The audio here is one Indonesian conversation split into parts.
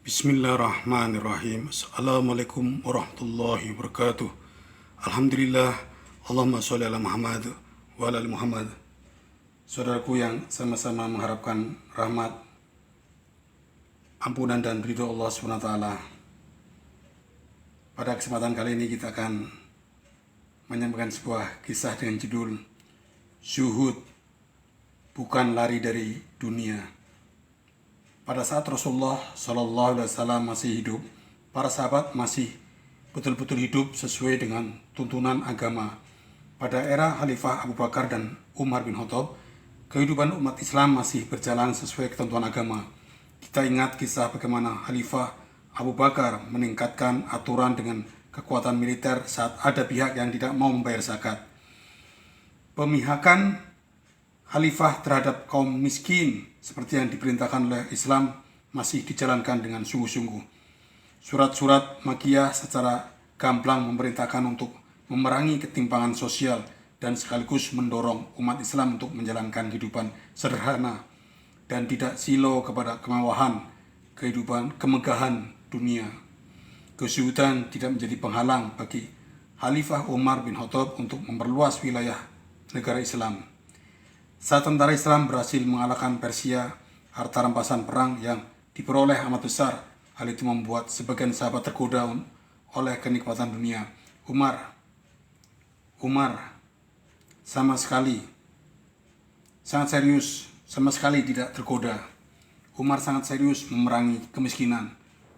Bismillahirrahmanirrahim. Assalamualaikum warahmatullahi wabarakatuh. Alhamdulillah. Allahumma sholli ala Muhammad wa ala ali Muhammad. Saudaraku yang sama-sama mengharapkan rahmat, ampunan dan ridho Allah SWT. Pada kesempatan kali ini kita akan menyampaikan sebuah kisah dengan judul Zuhud bukan lari dari dunia. Pada saat Rasulullah SAW masih hidup, para sahabat masih betul-betul hidup sesuai dengan tuntunan agama. Pada era Khalifah Abu Bakar dan Umar bin Khattab, kehidupan umat Islam masih berjalan sesuai ketentuan agama. Kita ingat kisah bagaimana Khalifah Abu Bakar meningkatkan aturan dengan kekuatan militer saat ada pihak yang tidak mau membayar zakat. Pemihakan Khalifah terhadap kaum miskin seperti yang diperintahkan oleh Islam masih dijalankan dengan sungguh-sungguh. Surat-surat Makkiyah secara gamblang memerintahkan untuk memerangi ketimpangan sosial dan sekaligus mendorong umat Islam untuk menjalankan kehidupan sederhana dan tidak silo kepada kemewahan kehidupan kemegahan dunia. Kezuhudan tidak menjadi penghalang bagi Khalifah Umar bin Khattab untuk memperluas wilayah negara Islam. Saat tentara Islam berhasil mengalahkan Persia, harta rampasan perang yang diperoleh amat besar. Hal itu membuat sebagian sahabat tergoda oleh kenikmatan dunia. Umar sama sekali tidak tergoda. Umar sangat serius memerangi kemiskinan.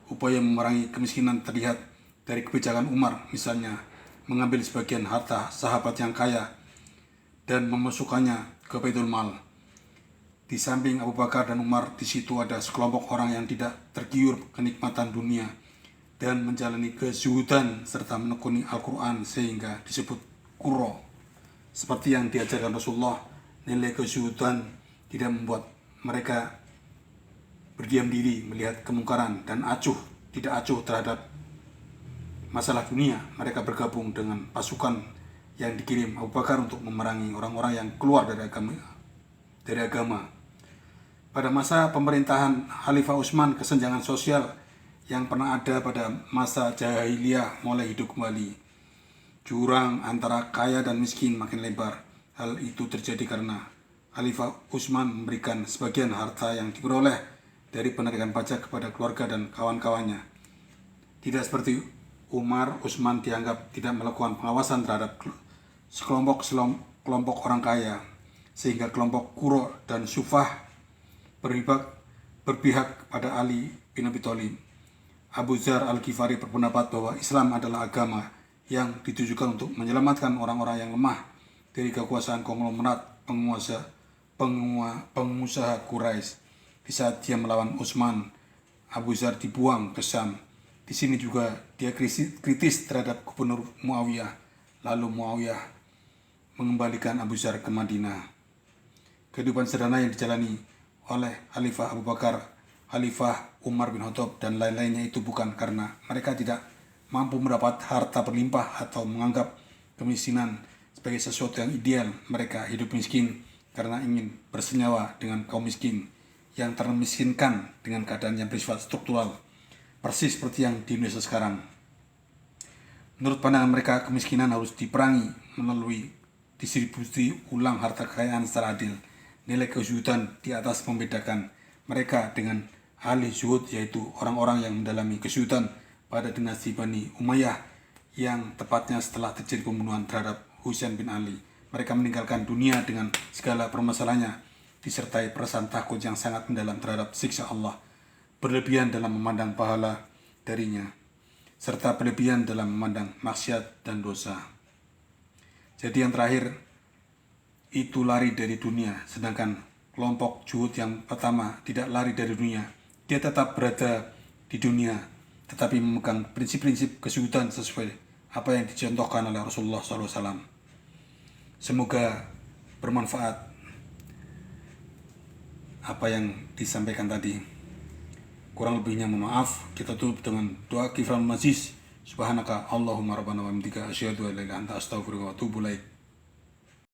Upaya memerangi kemiskinan terlihat dari kebijakan Umar, misalnya mengambil sebagian harta sahabat yang kaya dan memasukkannya ke Baitul Mal. Di samping Abu Bakar dan Umar, di situ ada sekelompok orang yang tidak tergiur kenikmatan dunia dan menjalani kezuhudan serta menekuni Al-Quran sehingga disebut qurra. Seperti yang diajarkan Rasulullah, nilai kezuhudan tidak membuat mereka berdiam diri melihat kemungkaran dan tidak acuh terhadap masalah dunia. Mereka bergabung dengan pasukan yang dikirim Abu Bakar untuk memerangi orang-orang yang keluar dari agama. Pada masa pemerintahan Khalifah Utsman, kesenjangan sosial yang pernah ada pada masa jahiliyah mulai hidup kembali. Jurang antara kaya dan miskin makin lebar. Hal itu terjadi karena Khalifah Utsman memberikan sebagian harta yang diperoleh dari penarikan pajak kepada keluarga dan kawan-kawannya. Tidak seperti Umar, Utsman dianggap tidak melakukan pengawasan terhadap kelompok orang kaya, sehingga kelompok Qurra dan Sufah berpihak pada Ali bin Abi Thalib. Abu Dzar Al-Ghifari berpendapat bahwa Islam adalah agama yang ditujukan untuk menyelamatkan orang-orang yang lemah dari kekuasaan konglomerat pengusaha Quraisy. Di saat dia melawan Utsman, Abu Dzar dibuang ke Syam. Di sini juga dia kritis terhadap gubernur Muawiyah. Lalu Muawiyah mengembalikan Abu Dzar ke Madinah. Kehidupan sederhana yang dijalani oleh Khalifah Abu Bakar, Khalifah Umar bin Khattab, dan lain-lainnya itu bukan karena mereka tidak mampu mendapat harta berlimpah atau menganggap kemiskinan sebagai sesuatu yang ideal. Mereka hidup miskin karena ingin bersenyawa dengan kaum miskin yang termiskinkan dengan keadaan yang bersifat struktural, persis seperti yang di Indonesia sekarang. Menurut pandangan mereka, kemiskinan harus diperangi melalui distribusi ulang harta kekayaan secara adil. Nilai kezuhudan di atas membedakan mereka dengan ahli zuhud, yaitu orang-orang yang mendalami kezuhudan pada dinasti Bani Umayyah yang tepatnya setelah terjadi pembunuhan terhadap Husain bin Ali. Mereka meninggalkan dunia dengan segala permasalahannya, disertai perasaan takut yang sangat mendalam terhadap siksa Allah, berlebihan dalam memandang pahala darinya, serta berlebihan dalam memandang maksiat dan dosa. Jadi yang terakhir itu lari dari dunia, sedangkan kelompok zuhud yang pertama tidak lari dari dunia. Dia tetap berada di dunia, tetapi memegang prinsip-prinsip kezuhudan sesuai apa yang dicontohkan oleh Rasulullah SAW. Semoga bermanfaat apa yang disampaikan tadi. Kurang lebihnya mohon maaf. Kita tutup dengan doa kiflan majlis. Subhanaka Allahumma rabbana wa bihamdika asyhadu an la ilaha illa anta astaghfiruka wa atubu ilaik.